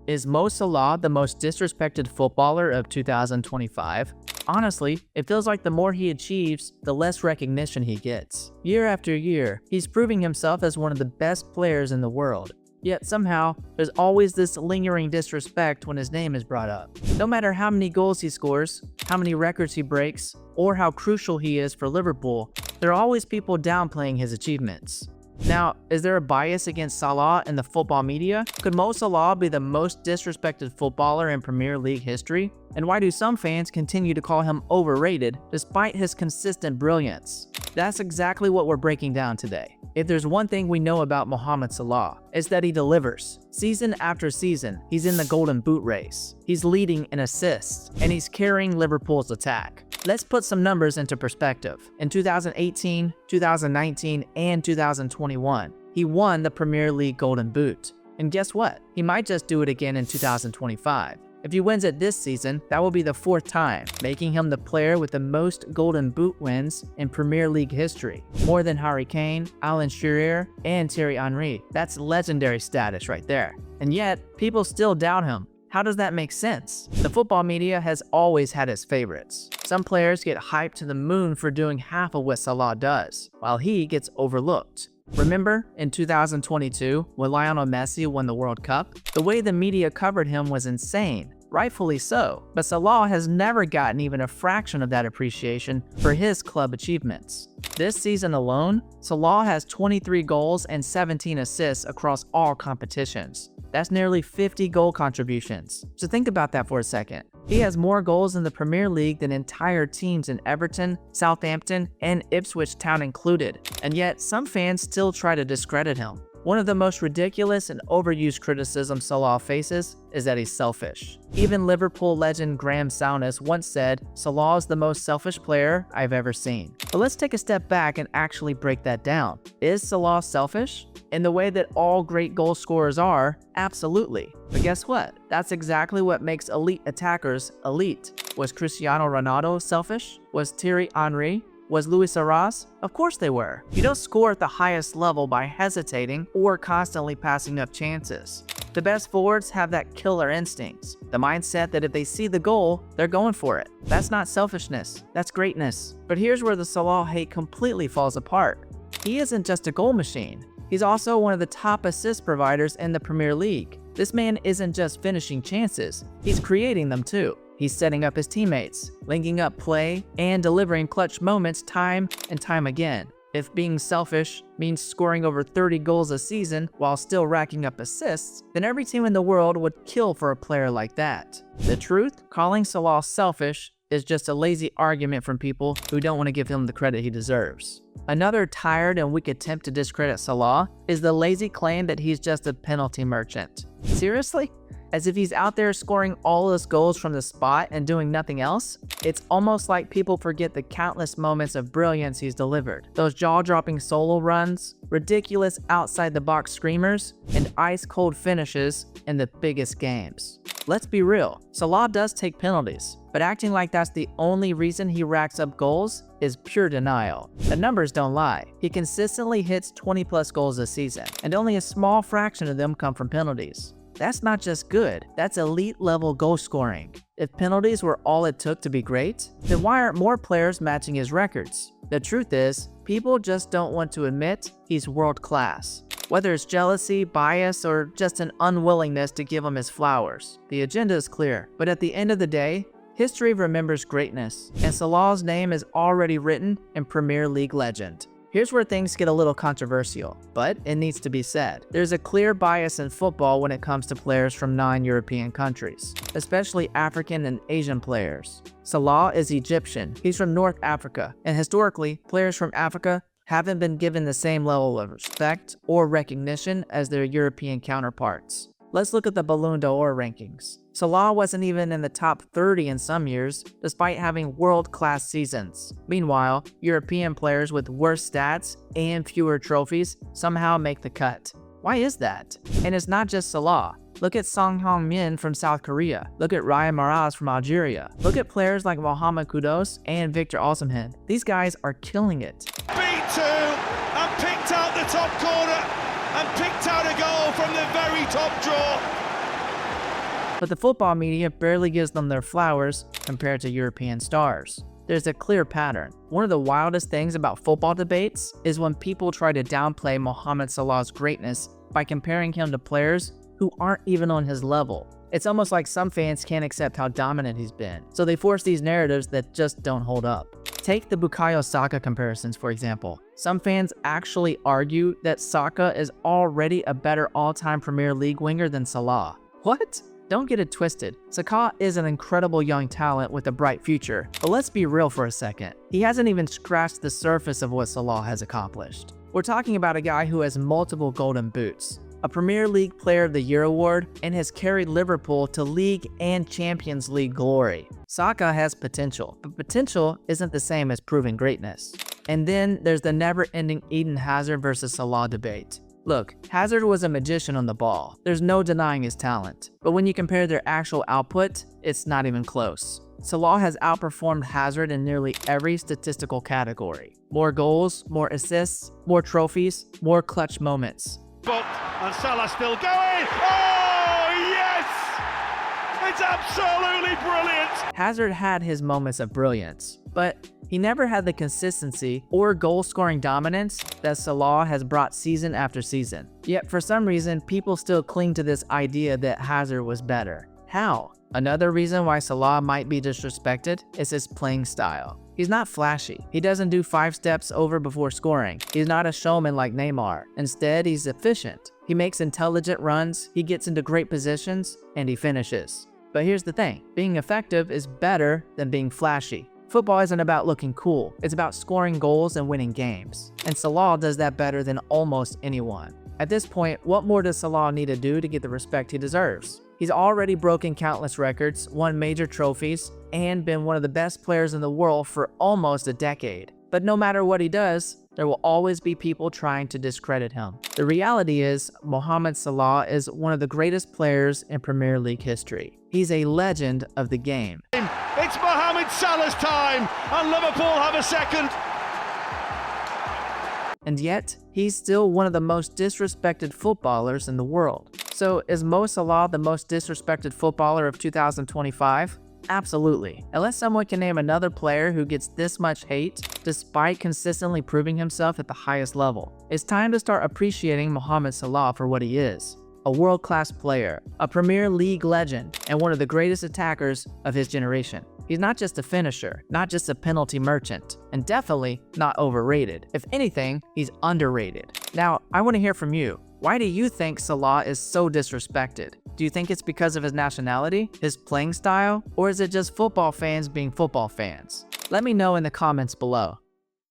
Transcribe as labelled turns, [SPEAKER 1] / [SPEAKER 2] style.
[SPEAKER 1] Is Mo Salah the most disrespected footballer of 2025? Honestly, it feels like the more he achieves, the less recognition he gets. Year after year, he's proving himself as one of the best players in the world. Yet somehow, there's always this lingering disrespect when his name is brought up. No matter how many goals he scores, how many records he breaks, or how crucial he is for Liverpool, there are always people downplaying his achievements. Now, is there a bias against Salah in the football media? Could Mo Salah be the most disrespected footballer in Premier League history? And why do some fans continue to call him overrated despite his consistent brilliance? That's exactly what we're breaking down today. If there's one thing we know about Mohamed Salah, it's that he delivers. Season after season, he's in the Golden Boot race. He's leading in assists, and he's carrying Liverpool's attack. Let's put some numbers into perspective. In 2018, 2019, and 2021, he won the Premier League Golden Boot. And guess what? He might just do it again in 2025. If he wins it this season, that will be the 4th time, making him the player with the most Golden Boot wins in Premier League history. More than Harry Kane, Alan Shearer, and Thierry Henry. That's legendary status right there. And yet, people still doubt him. How does that make sense? The football media has always had its favorites. Some players get hyped to the moon for doing half of what Salah does, while he gets overlooked. Remember, in 2022, when Lionel Messi won the World Cup? The way the media covered him was insane. Rightfully so, but Salah has never gotten even a fraction of that appreciation for his club achievements. This season alone, Salah has 23 goals and 17 assists across all competitions. That's nearly 50 goal contributions. So think about that for a second. He has more goals in the Premier League than entire teams in Everton, Southampton, and Ipswich Town included. And yet, some fans still try to discredit him. One of the most ridiculous and overused criticisms Salah faces is that he's selfish. Even Liverpool legend Graham Souness once said, "Salah is the most selfish player I've ever seen." But let's take a step back and actually break that down. Is Salah selfish? In the way that all great goal scorers are, absolutely. But guess what? That's exactly what makes elite attackers elite. Was Cristiano Ronaldo selfish? Was Thierry Henry? Was Luis Suarez? Of course they were. You don't score at the highest level by hesitating or constantly passing up chances. The best forwards have that killer instincts, the mindset that if they see the goal, they're going for it. That's not selfishness, that's greatness. But here's where the Salah hate completely falls apart. He isn't just a goal machine. He's also one of the top assist providers in the Premier League. This man isn't just finishing chances, he's creating them too. He's setting up his teammates, linking up play, and delivering clutch moments time and time again. If being selfish means scoring over 30 goals a season while still racking up assists, then every team in the world would kill for a player like that. The truth? Calling Salah selfish is just a lazy argument from people who don't want to give him the credit he deserves. Another tired and weak attempt to discredit Salah is the lazy claim that he's just a penalty merchant. Seriously? As if he's out there scoring all his goals from the spot and doing nothing else? It's almost like people forget the countless moments of brilliance he's delivered. Those jaw-dropping solo runs, ridiculous outside-the-box screamers, and ice-cold finishes in the biggest games. Let's be real, Salah does take penalties, but acting like that's the only reason he racks up goals is pure denial. The numbers don't lie. He consistently hits 20+ goals a season, and only a small fraction of them come from penalties. That's not just good, that's elite-level goal scoring. If penalties were all it took to be great, then why aren't more players matching his records? The truth is, people just don't want to admit he's world-class. Whether it's jealousy, bias, or just an unwillingness to give him his flowers, the agenda is clear. But at the end of the day, history remembers greatness, and Salah's name is already written in Premier League legend. Here's where things get a little controversial, but it needs to be said. There's a clear bias in football when it comes to players from non-European countries, especially African and Asian players. Salah is Egyptian, he's from North Africa, and historically, players from Africa haven't been given the same level of respect or recognition as their European counterparts. Let's look at the Ballon d'Or rankings. Salah wasn't even in the top 30 in some years, despite having world-class seasons. Meanwhile, European players with worse stats and fewer trophies somehow make the cut. Why is that? And it's not just Salah. Look at Son Heung-min from South Korea. Look at Riyad Mahrez from Algeria. Look at players like Mohamed Kudus and Victor Osimhen. These guys are killing it.
[SPEAKER 2] B2 and picked out the top corner and picked out a goal from the very top draw.
[SPEAKER 1] but the football media barely gives them their flowers compared to European stars. There's a clear pattern. One of the wildest things about football debates is when people try to downplay Mohamed Salah's greatness by comparing him to players who aren't even on his level. It's almost like some fans can't accept how dominant he's been, so they force these narratives that just don't hold up. Take the Bukayo Saka comparisons, for example. Some fans actually argue that Saka is already a better all-time Premier League winger than Salah. What? Don't get it twisted. Saka is an incredible young talent with a bright future, but let's be real for a second. He hasn't even scratched the surface of what Salah has accomplished. We're talking about a guy who has multiple golden boots, a Premier League Player of the Year award, and has carried Liverpool to League and Champions League glory. Saka has potential, but potential isn't the same as proven greatness. And then there's the never-ending Eden Hazard versus Salah debate. Look, Hazard was a magician on the ball. There's no denying his talent. But when you compare their actual output, it's not even close. Salah has outperformed Hazard in nearly every statistical category. More goals, more assists, more trophies, more clutch moments.
[SPEAKER 2] And Salah still going. Oh, yes! It's absolutely brilliant!
[SPEAKER 1] Hazard had his moments of brilliance, but he never had the consistency or goal-scoring dominance that Salah has brought season after season. Yet for some reason, people still cling to this idea that Hazard was better. How? Another reason why Salah might be disrespected is his playing style. He's not flashy. He doesn't do 5 steps over before scoring. He's not a showman like Neymar. Instead, he's efficient. He makes intelligent runs, he gets into great positions, and he finishes. But here's the thing, being effective is better than being flashy. Football isn't about looking cool, it's about scoring goals and winning games. And Salah does that better than almost anyone. At this point, what more does Salah need to do to get the respect he deserves? He's already broken countless records, won major trophies, and been one of the best players in the world for almost a decade. But no matter what he does, there will always be people trying to discredit him. The reality is, Mohamed Salah is one of the greatest players in Premier League history. He's a legend of the game.
[SPEAKER 2] It's Mohamed Salah's time, and Liverpool have a second.
[SPEAKER 1] And yet, he's still one of the most disrespected footballers in the world. So is Mo Salah the most disrespected footballer of 2025? Absolutely. Unless someone can name another player who gets this much hate despite consistently proving himself at the highest level. It's time to start appreciating Mohamed Salah for what he is. A world-class player, a Premier League legend, and one of the greatest attackers of his generation. He's not just a finisher, not just a penalty merchant, and definitely not overrated. If anything, he's underrated. Now, I want to hear from you. Why do you think Salah is so disrespected? Do you think it's because of his nationality, his playing style, or is it just football fans being football fans? Let me know in the comments below.